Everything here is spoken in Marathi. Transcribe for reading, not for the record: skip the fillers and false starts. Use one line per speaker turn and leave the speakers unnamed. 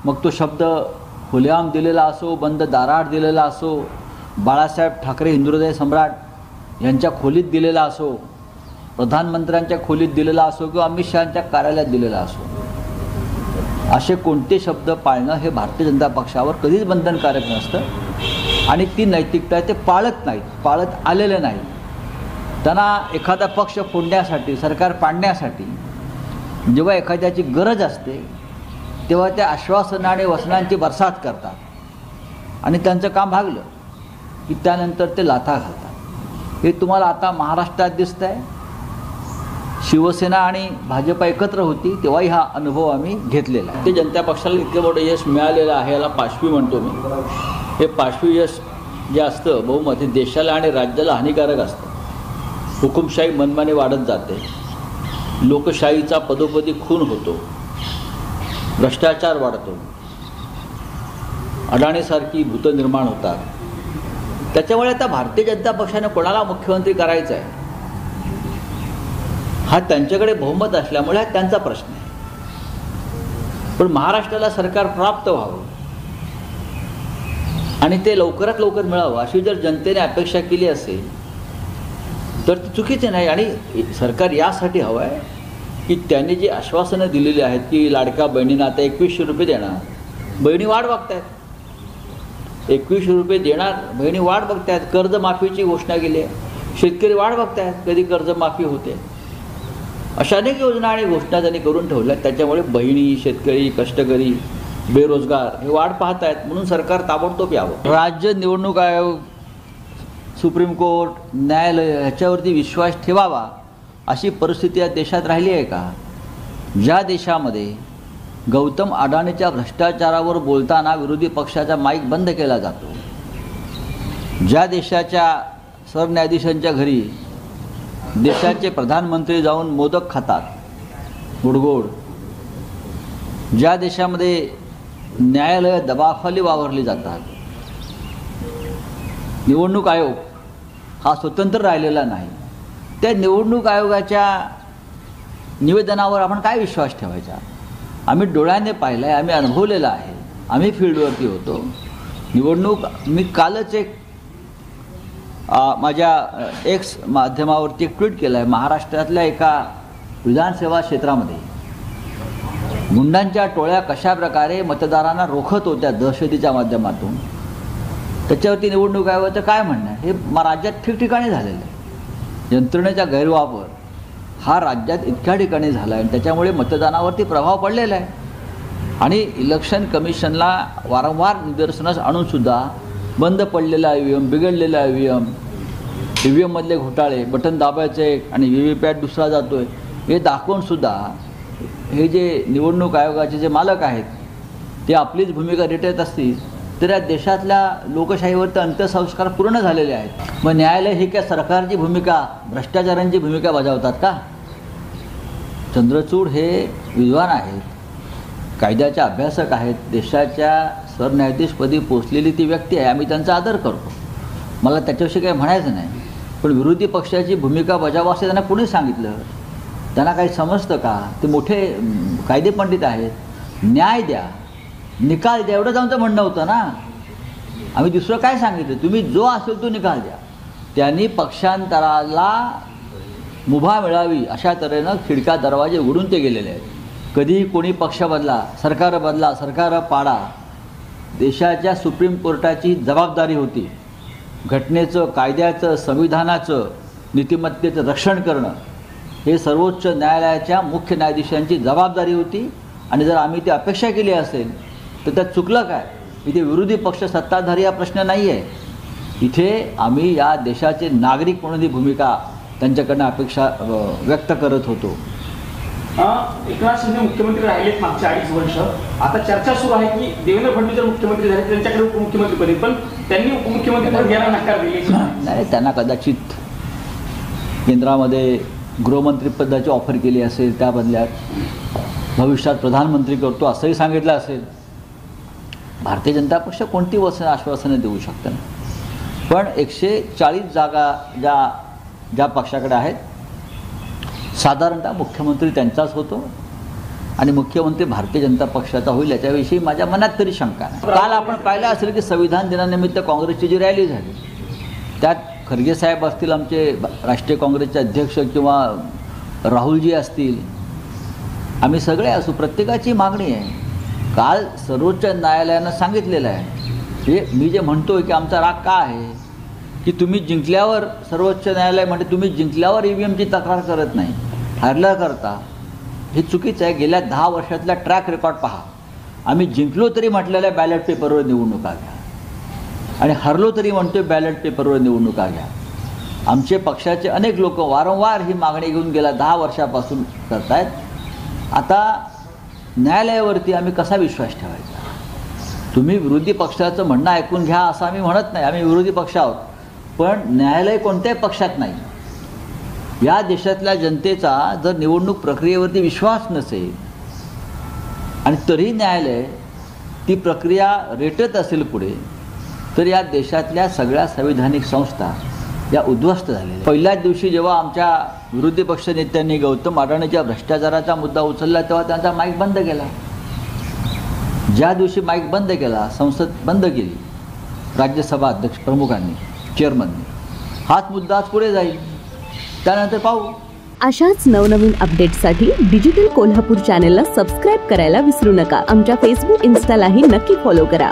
मग तो शब्द खुलेआम दिलेला असो, बंद दाराआड दिलेला असो, बाळासाहेब ठाकरे हिंदुहृदय सम्राट यांच्या खोलीत दिलेला असो, प्रधानमंत्र्यांच्या खोलीत दिलेला असो किंवा अमित शहांच्या कार्यालयात दिलेला असो, असे कोणते शब्द पाळणं हे भारतीय जनता पक्षावर कधीच बंधनकारक नसतं आणि ती नैतिकता ते पाळत नाहीत, पाळत आलेले नाही. त्यांना एखादा पक्ष फोडण्यासाठी, सरकार पाडण्यासाठी जेव्हा एखाद्याची गरज असते तेव्हा त्या आश्वासनं आणि वचनांची बरसात करतात आणि त्यांचं काम भागलं की त्यानंतर ते लाथा घालतात. हे तुम्हाला आता महाराष्ट्रात दिसतं आहे. शिवसेना आणि भाजप एकत्र होती तेव्हाही हा अनुभव आम्ही घेतलेला आहे. ते जनता पक्षाला इतकं मोठं यश मिळालेलं आहे, याला पाशवी म्हणतो मी. हे पाशवी यश जे असतं बहुमत हे देशाला आणि राज्याला हानिकारक असतं. हुकुमशाही मनमानी वाढत जाते, लोकशाहीचा पदोपदी खून होतो, भ्रष्टाचार वाढतो, अडाणीसारखी भूतं निर्माण होतात. त्याच्यामुळे आता भारतीय जनता पक्षाने कोणाला मुख्यमंत्री करायचं आहे हा त्यांच्याकडे बहुमत असल्यामुळे हा त्यांचा प्रश्न आहे. पण महाराष्ट्राला सरकार प्राप्त व्हावं आणि ते लवकरात लवकर मिळावं अशी जर जनतेने अपेक्षा केली असेल तर ते चुकीचे नाही. आणि सरकार यासाठी हवं आहे की त्यांनी जी आश्वासनं दिलेली आहेत की लाडक्या बहिणींना आता 2100 रुपये देणार, बहिणी वाट बघतायत. 2100 रुपये देणार, बहिणी वाट बघतायत. कर्जमाफीची घोषणा केली आहे, शेतकरी वाट बघतायत कधी कर्जमाफी होते. अशा अनेक योजना आणि घोषणा त्यांनी करून ठेवल्या. त्याच्यामुळे बहिणी, शेतकरी, कष्टकरी, बेरोजगार हे वाट पाहत आहेत. म्हणून सरकार ताबडतोब यावं. राज्य निवडणूक आयोग, सुप्रीम कोर्ट, न्यायालय ह्याच्यावरती विश्वास ठेवावा अशी परिस्थिती या देशात राहिली आहे का? ज्या देशामध्ये गौतम अडाणीच्या भ्रष्टाचारावर बोलताना विरोधी पक्षाचा माईक बंद केला जातो, ज्या देशाच्या सरन्यायाधीशांच्या घरी देशाचे प्रधानमंत्री जाऊन मोदक खातात गोडगोड, ज्या देशामध्ये न्यायालय दबावाखाली वावरली जातात, निवडणूक आयोग हा स्वतंत्र राहिलेला नाही. त्या निवडणूक आयोगाच्या निवेदनावर आपण काय विश्वास ठेवायचा? आम्ही डोळ्याने पाहिलं आहे, आम्ही अनुभवलेलं आहे, आम्ही फील्डवरती होतो. निवडणूक मी कालच एक माझ्या एक्स माध्यमावरती एक ट्विट केलं आहे. महाराष्ट्रातल्या एका विधानसेवा क्षेत्रामध्ये गुंडांच्या टोळ्या कशा प्रकारे मतदारांना रोखत होत्या दहशतीच्या माध्यमातून, त्याच्यावरती निवडणूक आयोगाचं काय म्हणणं आहे? हे राज्यात ठिकठिकाणी झालेलं आहे. यंत्रणेचा गैरवापर हा राज्यात इतक्या ठिकाणी झाला आहे आणि त्याच्यामुळे मतदानावरती प्रभाव पडलेला आहे. आणि इलेक्शन कमिशनला वारंवार निदर्शनास आणूनसुद्धा बंद पडलेला EVM, बिघडलेला EVMमधले घोटाळे, बटन दाबायचे आणि VVPAT दुसरा जातो आहे हे दाखवूनसुद्धा हे जे निवडणूक आयोगाचे जे मालक आहेत ते आपलीच भूमिका रेटत असतील तर या देशातल्या लोकशाहीवरती अंत्यसंस्कार पूर्ण झालेले आहेत. मग न्यायालय ही काय सरकारची भूमिका, भ्रष्टाचारांची भूमिका बजावतात का? चंद्रचूड हे विद्वान आहेत, कायद्याचे अभ्यासक आहेत, देशाच्या सरन्यायाधीशपदी पोचलेली ती व्यक्ती आहे. आम्ही त्यांचा आदर करतो, मला त्याच्याविषयी काही म्हणायचं नाही. पण विरोधी पक्षाची भूमिका बजावा असे त्यांना कोणी सांगितलं? त्यांना काही समजतं का? ते मोठे कायदेपंडित आहेत. न्याय द्या, निकाल द्या, एवढंच आमचं म्हणणं होतं ना. आम्ही दुसरं काय सांगितलं? तुम्ही जो असेल तो निकाल द्या. त्यांनी पक्षांतराला मुभा मिळावी अशा तऱ्हेनं खिडका दरवाजे उघडून ते गेलेले आहेत. कधीही कोणी पक्ष बदला, सरकार पाडा, देशाच्या सुप्रीम कोर्टाची जबाबदारी होती घटनेचं, कायद्याचं, संविधानाचं, नीतिमत्तेचं रक्षण करणं. हे सर्वोच्च न्यायालयाच्या मुख्य न्यायाधीशांची जबाबदारी होती. आणि जर आम्ही ती अपेक्षा केली असेल तर त्यात चुकलं काय? इथे विरोधी पक्ष सत्ताधारी हा प्रश्न नाही आहे. इथे आम्ही या देशाचे नागरिक म्हणून ही भूमिका त्यांच्याकडनं अपेक्षा व्यक्त करत होतो.
एकनाथ शिंदे मुख्यमंत्री राहिलेत मागच्या 2.5 वर्ष. आता चर्चा सुरू आहे की देवेंद्र फडणवीस जर मुख्यमंत्री झाले त्यांच्याकडे उपमुख्यमंत्री पदी, पण त्यांनी उपमुख्यमंत्री पद घ्यायला नकार दिले
नाही. त्यांना कदाचित केंद्रामध्ये गृहमंत्रीपदाची ऑफर केली असेल, त्या बदल्यात भविष्यात प्रधानमंत्री करतो असंही सांगितलं असेल. भारतीय जनता पक्ष कोणती आश्वासनं देऊ शकतं. पण 140 जागा ज्या पक्षाकडे आहेत साधारणतः मुख्यमंत्री त्यांचाच होतो. आणि मुख्यमंत्री भारतीय जनता पक्षाचा होईल याच्याविषयी माझ्या मनात तरी शंका नाही. काल आपण पाहिलं असेल की संविधान दिनानिमित्त काँग्रेसची जी रॅली झाली त्यात खरगे साहेब असतील, आमचे राष्ट्रीय काँग्रेसचे अध्यक्ष, किंवा राहुलजी असतील, आम्ही सगळे असू, प्रत्येकाची मागणी आहे. काल सर्वोच्च न्यायालयानं सांगितलेलं आहे, हे मी जे म्हणतोय की आमचा राग का आहे की तुम्ही जिंकल्यावर, सर्वोच्च न्यायालय म्हणते तुम्ही जिंकल्यावर EVMची तक्रार करत नाही, हारल्या करता. हे चुकीचं आहे. गेल्या 10 वर्षातला ट्रॅक रेकॉर्ड पहा. आम्ही जिंकलो तरी म्हटलेल्या बॅलेट पेपरवर निवडणुका घ्या आणि हरलो तरी म्हणतोय बॅलेट पेपरवर निवडणुका घ्या. आमचे पक्षाचे अनेक लोक वारंवार ही मागणी घेऊन गेल्या 10 वर्षापासून करतायत. आता न्यायालयावरती आम्ही कसा विश्वास ठेवायचा? तुम्ही विरोधी पक्षाचं म्हणणं ऐकून घ्या असं आम्ही म्हणत नाही, आम्ही विरोधी पक्ष आहोत, पण न्यायालय कोणत्याही पक्षात नाही. या देशातल्या जनतेचा जर निवडणूक प्रक्रियेवरती विश्वास नसेल आणि तरी न्यायालय ती प्रक्रिया रेटत असेल पुढे, तर या देशातल्या सगळ्या संविधानिक संस्था या उद्ध्वस्त झालेल्या. पहिल्याच दिवशी जेव्हा आमच्या विरोधी पक्ष नेत्यांनी गौतम अडाणीच्या भ्रष्टाचाराचा मुद्दा उचलला तेव्हा त्यांचा माईक बंद केला. ज्या दिवशी माईक बंद केला, संसद बंद केली राज्यसभा अध्यक्ष प्रमुखांनी, चेअरमननी, हाच मुद्दा आज पुढे जाईल, त्यानंतर पाहू.
अशाच नवनवीन अपडेट्ससाठी डिजिटल कोल्हापूर चॅनेलला सबस्क्राईब करायला विसरू नका. आमच्या फेसबुक, इन्स्टालाही नक्की फॉलो करा.